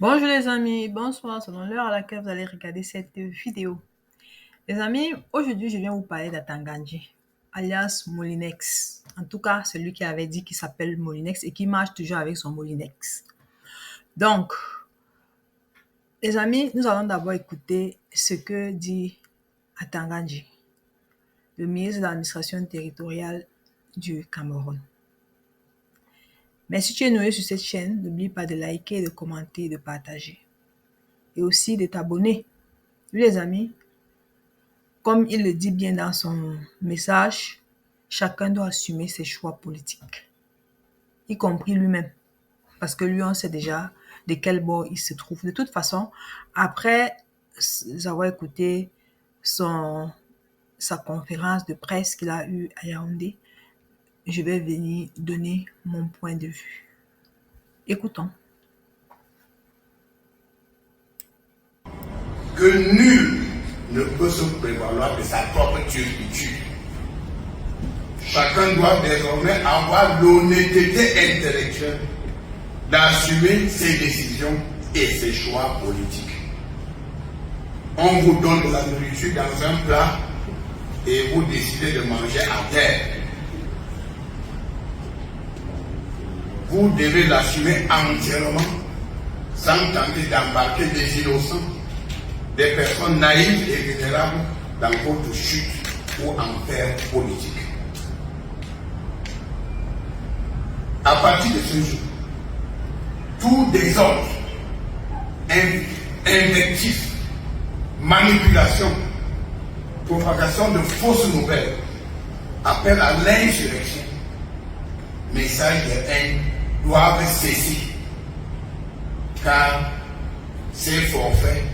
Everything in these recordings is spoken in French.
Bonjour les amis, bonsoir, selon l'heure à laquelle vous allez regarder cette vidéo. Les amis, aujourd'hui je viens vous parler d'Atanganji, alias Molinex. En tout cas, celui qui avait dit qu'il s'appelle Molinex et qui marche toujours avec son Molinex. Donc, les amis, nous allons d'abord écouter ce que dit Atanganji, le ministre de l'administration territoriale du Cameroun. Mais si tu es nouveau sur cette chaîne, n'oublie pas de liker, de commenter, de partager. Et aussi de t'abonner. Oui les amis, comme il le dit bien dans son message, chacun doit assumer ses choix politiques, y compris lui-même. Parce que lui, on sait déjà de quel bord il se trouve. De toute façon, après avoir écouté sa conférence de presse qu'il a eue à Yaoundé, je vais venir donner mon point de vue. Écoutons. Que nul ne peut se prévaloir de sa propre turpitude. Chacun doit désormais avoir l'honnêteté intellectuelle d'assumer ses décisions et ses choix politiques. On vous donne de la nourriture dans un plat et vous décidez de manger à terre. Vous devez l'assumer entièrement sans tenter d'embarquer des innocents, des personnes naïves et vulnérables dans votre chute ou enfer politique. À partir de ce jour, tout désordre, invectif, manipulation, propagation de fausses nouvelles, appel à l'insurrection, messages de haine doivent cesser, car ces forfaits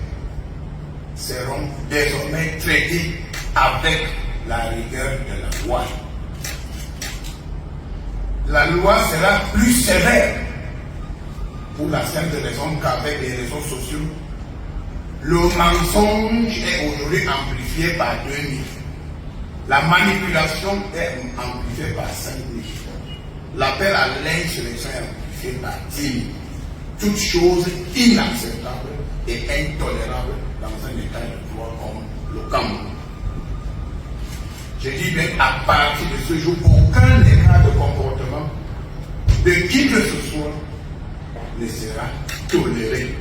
seront désormais traités avec la rigueur de la loi. La loi sera plus sévère pour la simple raison qu'avec les réseaux sociaux, le mensonge est aujourd'hui amplifié par 2000. La manipulation est amplifiée par 5000. L'appel à l'insurrection est amplifié par 10 000. Toute chose inacceptable et intolérable dans un état de droit comme le Cameroun. Je dis bien à partir de ce jour, aucun état de comportement de qui que ce soit ne sera toléré.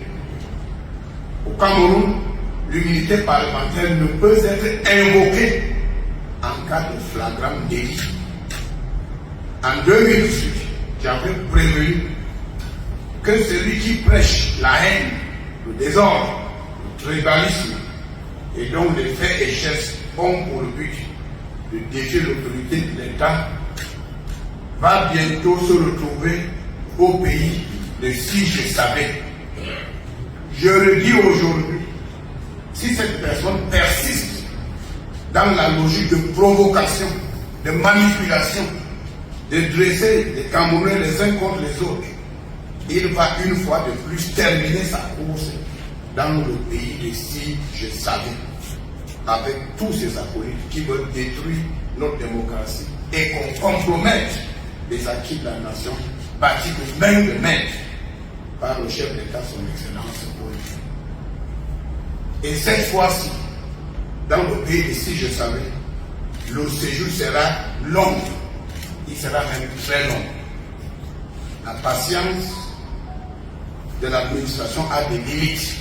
Au Cameroun, l'immunité parlementaire ne peut être invoquée en cas de flagrant délit. En 2018, j'avais prévenu que celui qui prêche la haine, le désordre, le tribalisme et dont les faits et gestes ont pour but de défier l'autorité de l'État va bientôt se retrouver au pays de si je savais. Je le dis aujourd'hui, si cette personne persiste dans la logique de provocation, de manipulation, de dresser les Camerounais les uns contre les autres, il va une fois de plus terminer sa course dans le pays de si je savais, avec tous ces acolytes qui veulent détruire notre démocratie et qu'on compromette les acquis de la nation, bâtis de main par le chef d'État, son Excellence Paul. Et cette fois-ci, dans le pays de si je savais, le séjour sera long, il sera même très long. La patience de l'administration a des limites.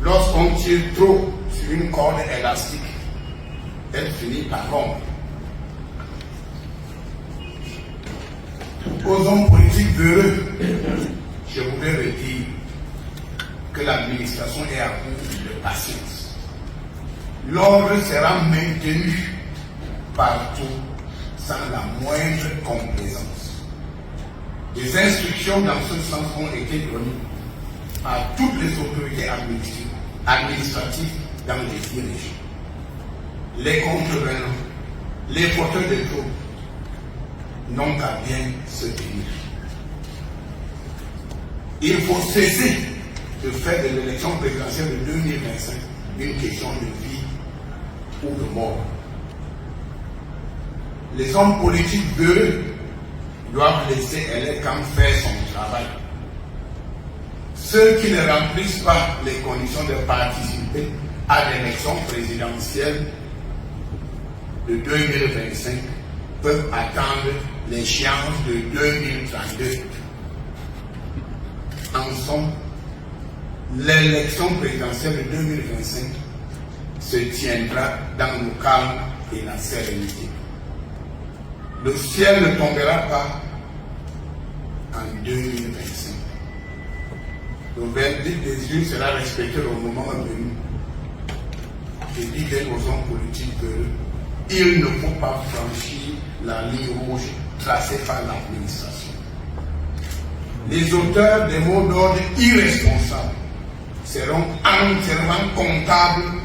Lorsqu'on tire trop sur une corde élastique, elle finit par rompre. Aux hommes politiques véreux, je voudrais redire que l'administration est à court de patience. L'ordre sera maintenu partout sans la moindre complaisance. Des instructions dans ce sens ont été données à toutes les autorités administratives dans les 10 régions. Les contrevenants, les porteurs de troubles n'ont qu'à bien se tenir. Il faut cesser de faire de l'élection présidentielle de 2025 une question de vie ou de mort. Les hommes politiques véreux doivent laisser LFCAM faire son travail. ceux qui ne remplissent pas les conditions de participer à l'élection présidentielle de 2025 peuvent attendre l'échéance de 2032. En somme, l'élection présidentielle de 2025 se tiendra dans le calme et la sérénité. Le ciel ne tombera pas en 2025. Le verdict des yeux sera respecté au moment venu. Je dis aux hommes politiques qu'il ne faut pas franchir la ligne rouge tracée par l'administration. Les auteurs des mots d'ordre irresponsables seront entièrement comptables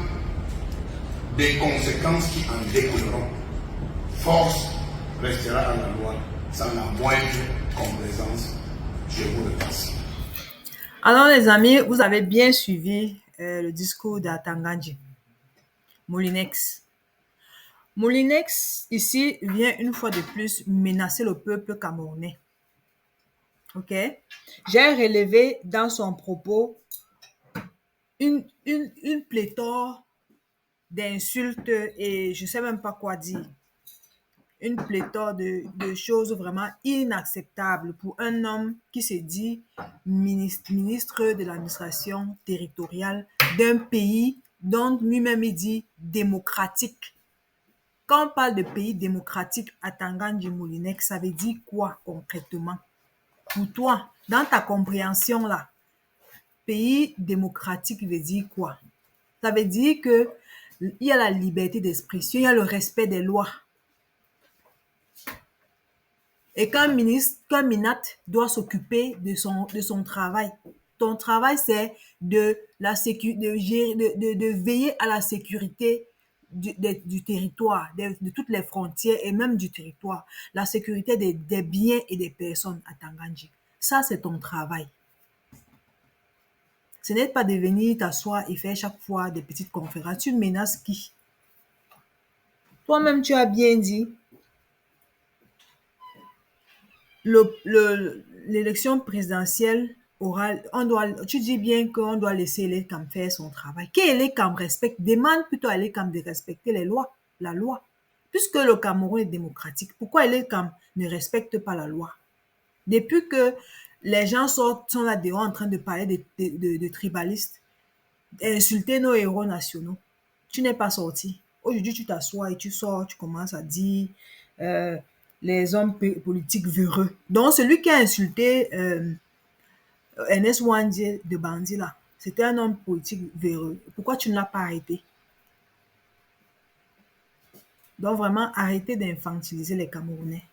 des conséquences qui en découleront. Force restera à la loi sans la moindre complaisance. Je vous remercie. Alors les amis, vous avez bien suivi le discours d'Atangandji. Molinex. Molinex, ici, vient une fois de plus menacer le peuple camerounais. Ok? J'ai relevé dans son propos une pléthore d'insultes et je ne sais même pas quoi dire. Une pléthore de choses vraiment inacceptables pour un homme qui se dit ministre de l'administration territoriale d'un pays dont lui-même il dit démocratique. Quand on parle de pays démocratique, Atangandji Molinex, ça veut dire quoi concrètement? Pour toi, dans ta compréhension là, pays démocratique veut dire quoi? Ça veut dire que il y a la liberté d'expression, il y a le respect des lois. Et qu'un minat doit s'occuper de son travail. Ton travail, c'est de veiller à la sécurité du territoire, de toutes les frontières et même du territoire. La sécurité des biens et des personnes à Tangandji. Ça, c'est ton travail. Ce n'est pas de venir t'asseoir et faire chaque fois des petites conférences. Tu menaces qui? Toi-même, tu as bien dit, l'élection présidentielle tu dis bien qu'on doit laisser l'ECAM faire son travail. Que l'ECAM respecte, demande plutôt à l'ECAM de respecter la loi. Puisque le Cameroun est démocratique, pourquoi l'ECAM ne respecte pas la loi? Depuis que les gens sont là dehors en train de parler de tribalistes, d'insulter nos héros nationaux, tu n'es pas sorti. Aujourd'hui, tu t'assois et tu sors, tu commences à dire les hommes politiques véreux. Donc, celui qui a insulté Ernest Wandje de Bandi, là, c'était un homme politique véreux. Pourquoi tu ne l'as pas arrêté? Donc, vraiment, arrêtez d'infantiliser les Camerounais.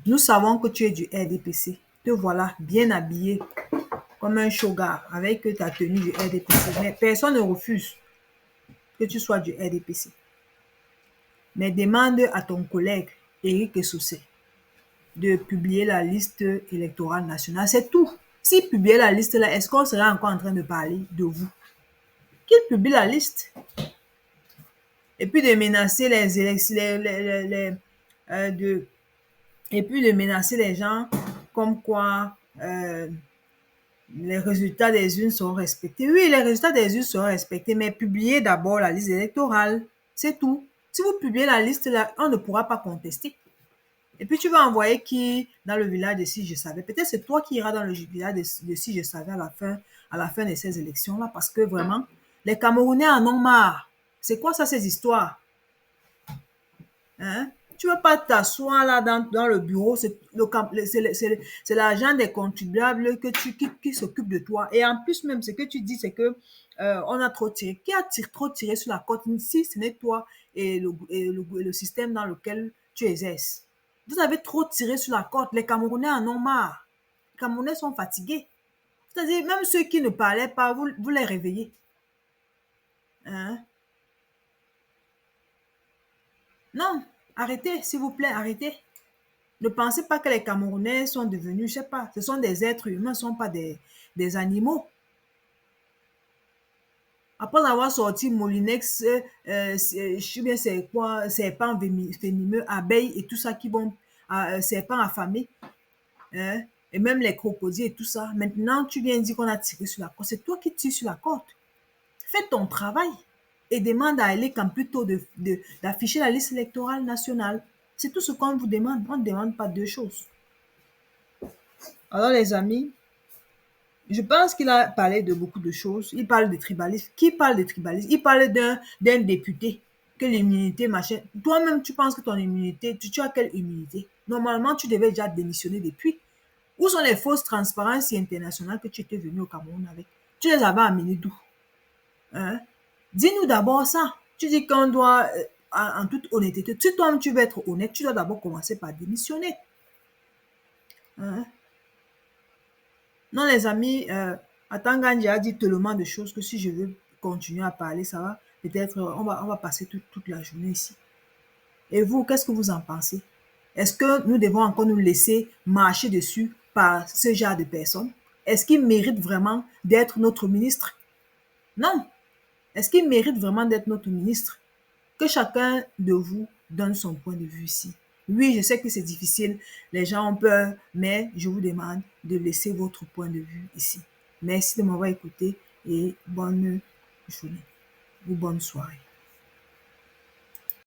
Nous savons que tu es du RDPC. Te voilà bien habillé comme un shogar avec ta tenue du RDPC. Mais personne ne refuse que tu sois du RDPC. Mais demande à ton collègue Éric Essoussé de publier la liste électorale nationale. C'est tout. S'il publiait la liste là, est-ce qu'on serait encore en train de parler de vous? Qu'il publie la liste. Et puis de menacer les élections, et puis de menacer les gens comme quoi les résultats des urnes seront respectés. Oui, les résultats des urnes seront respectés, mais publiez d'abord la liste électorale. C'est tout. Si vous publiez la liste là, on ne pourra pas contester. Et puis tu vas envoyer qui dans le village de Si Je Savais. Peut-être c'est toi qui iras dans le village de Si Je Savais à la fin de ces élections-là, parce que vraiment, les Camerounais en ont marre. C'est quoi ça, ces histoires? Hein? Tu ne vas pas t'asseoir là dans le bureau, c'est l'argent des contribuables qui s'occupe de toi. Et en plus même, ce que tu dis, c'est que on a trop tiré. Qui a trop tiré sur la côte? Si ce n'est toi et le système dans lequel tu exerces. Vous avez trop tiré sur la côte. Les Camerounais en ont marre. Les Camerounais sont fatigués. C'est-à-dire, même ceux qui ne parlaient pas, vous les réveillez. Hein? Non, arrêtez, s'il vous plaît, arrêtez. Ne pensez pas que les Camerounais sont devenus, je ne sais pas, ce sont des êtres humains, ce ne sont pas des animaux. Après avoir sorti Molinex, je sais bien c'est quoi, serpent venimeux, abeilles et tout ça qui vont, serpent affamé. Hein? et même les crocodiles et tout ça. Maintenant, tu viens dire qu'on a tiré sur la corde. C'est toi qui tires sur la corde. Fais ton travail et demande à Elecam plutôt d'afficher la liste électorale nationale. C'est tout ce qu'on vous demande. On ne demande pas deux choses. Alors, les amis, je pense qu'il a parlé de beaucoup de choses. Il parle de tribalisme. Qui parle de tribalisme? Il parle d'un député. Que l'immunité, machin. Toi-même, tu penses que ton immunité, tu as quelle immunité? Normalement, tu devais déjà démissionner depuis. Où sont les fausses transparences internationales que tu étais venu au Cameroun avec? Tu les avais amenées d'où? Hein? Dis-nous d'abord ça. Tu dis qu'on doit, en toute honnêteté, si toi-même tu veux être honnête, tu dois d'abord commencer par démissionner. Hein? Non, les amis, Atangandji a dit tellement de choses que si je veux continuer à parler, ça va peut-être, on va passer toute la journée ici. Et vous, qu'est-ce que vous en pensez? Est-ce que nous devons encore nous laisser marcher dessus par ce genre de personnes? Est-ce qu'il mérite vraiment d'être notre ministre? Non. Est-ce qu'il mérite vraiment d'être notre ministre? Que chacun de vous donne son point de vue ici. Oui, je sais que c'est difficile, les gens ont peur, mais je vous demande de laisser votre point de vue ici. Merci de m'avoir écouté et bonne journée ou bonne soirée.